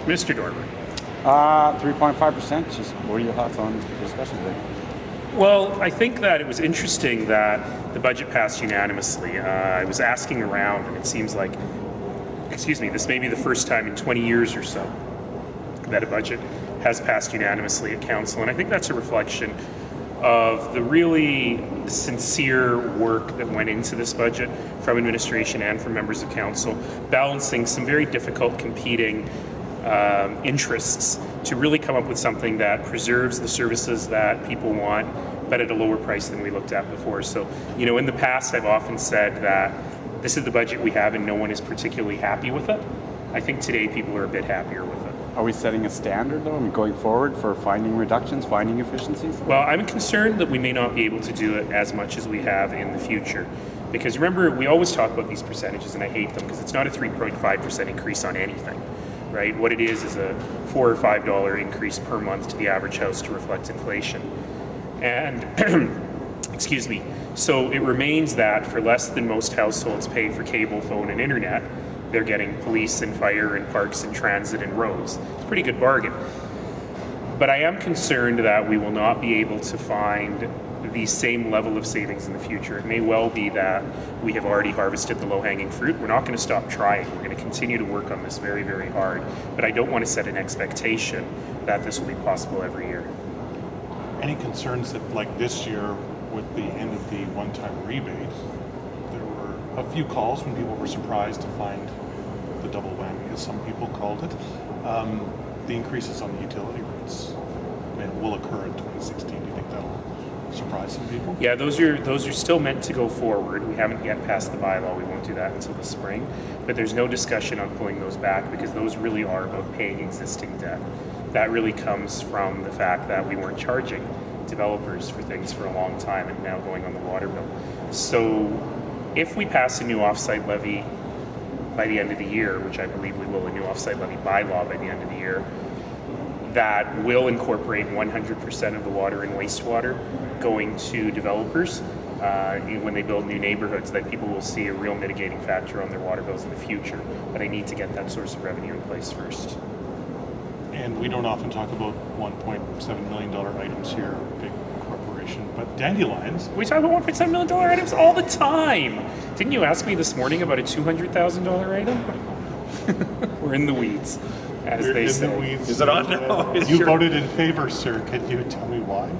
Mr. Dormer. 3.5%. Just what are your thoughts on the discussion today? Well, I think that it was interesting that the budget passed unanimously. I was asking around, and it seems like, this may be the first time in 20 years or so that a budget has passed unanimously at council, and I think that's a reflection of the really sincere work that went into this budget from administration and from members of council, balancing some very difficult competing interests to really come up with something that preserves the services that people want, but at a lower price than we looked at before. So, in the past, I've often said that this is the budget we have and no one is particularly happy with it. I think today people are a bit happier with it. Are we setting a standard, though, going forward for finding reductions, finding efficiencies? Well, I'm concerned that we may not be able to do it as much as we have in the future. Because remember, we always talk about these percentages, and I hate them because it's not a 3.5% increase on anything. Right? What it is a $4 or $5 increase per month to the average house to reflect inflation. And, so it remains that for less than most households pay for cable, phone, and internet, they're getting police and fire and parks and transit and roads. It's a pretty good bargain. But I am concerned that we will not be able to find the same level of savings in the future. It may well be that we have already harvested the low-hanging fruit. We're not going to stop trying. We're going to continue to work on this very, very hard. But I don't want to set an expectation that this will be possible every year. Any concerns that, like this year, with the end of the one-time rebate, there were a few calls when people were surprised to find the double whammy, as some people called it, the increases on the utility rates will occur in 2016. Do you think that'll surprise some people? Yeah, those are still meant to go forward. We haven't yet passed the bylaw. We won't do that until the spring. But there's no discussion on pulling those back because those really are about paying existing debt. That really comes from the fact that we weren't charging developers for things for a long time and now going on the water bill. So if we pass a new offsite levy by the end of the year, which I believe we will, a new offsite levy bylaw by the end of the year, that will incorporate 100% of the water and wastewater going to developers when they build new neighborhoods, that people will see a real mitigating factor on their water bills in the future. But I need to get that source of revenue in place first. And we don't often talk about $1.7 million items here, big corporation, but dandelions. We talk about $1.7 million items all the time. Didn't you ask me this morning about a $200,000 item? We're in the weeds, as We're they in say. the weeds. Is it on now? You voted in favor, sir. Can you tell me why?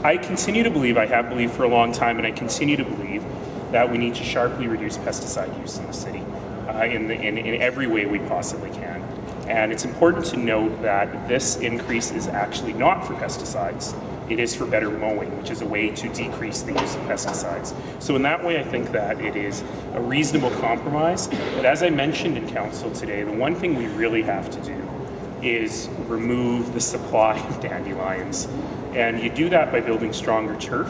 I continue to believe, I have believed for a long time, and I continue to believe that we need to sharply reduce pesticide use in the city in every way we possibly can. And it's important to note that this increase is actually not for pesticides. It is for better mowing, which is a way to decrease the use of pesticides. So in that way, I think that it is a reasonable compromise. But as I mentioned in council today, the one thing we really have to do is remove the supply of dandelions. And you do that by building stronger turf.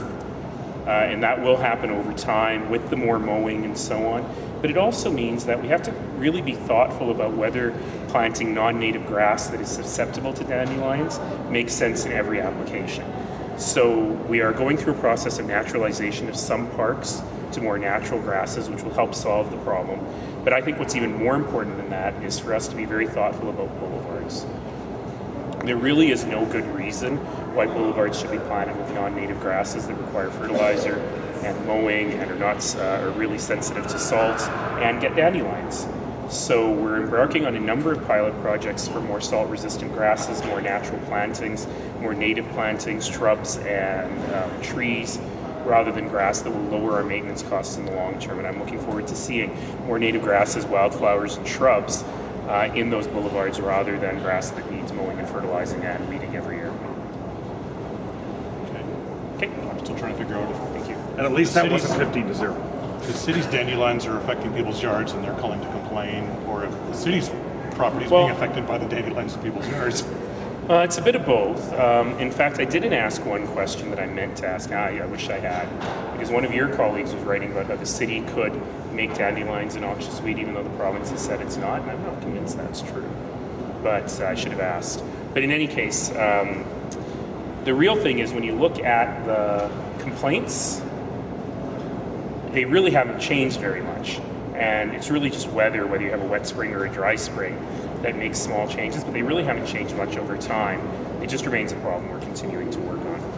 And that will happen over time with the more mowing and so on. But it also means that we have to really be thoughtful about whether planting non-native grass that is susceptible to dandelions makes sense in every application. So we are going through a process of naturalization of some parks to more natural grasses, which will help solve the problem. But I think what's even more important than that is for us to be very thoughtful about boulevards. There really is no good reason why boulevards should be planted with non-native grasses that require fertilizer and mowing and are really sensitive to salt and get dandelions. So we're embarking on a number of pilot projects for more salt-resistant grasses, more natural plantings, more native plantings, shrubs and trees, rather than grass that will lower our maintenance costs in the long term. And I'm looking forward to seeing more native grasses, wildflowers, and shrubs in those boulevards rather than grass that needs mowing and fertilizing and weeding every year. Okay. I'm still trying to figure out if Thank you. And at least that wasn't 15-0. the city's dandelions are affecting people's yards and they're calling to complain, or if the city's property is being affected by the dandelions in people's yards. It's a bit of both. In fact, I didn't ask one question that I meant to ask. I wish I had. Because one of your colleagues was writing about how the city could make dandelions a noxious weed, even though the province has said it's not, and I'm not convinced that's true. But I should have asked. But in any case, the real thing is when you look at the complaints, they really haven't changed very much. And it's really just whether you have a wet spring or a dry spring, that makes small changes, but they really haven't changed much over time. It just remains a problem we're continuing to work on.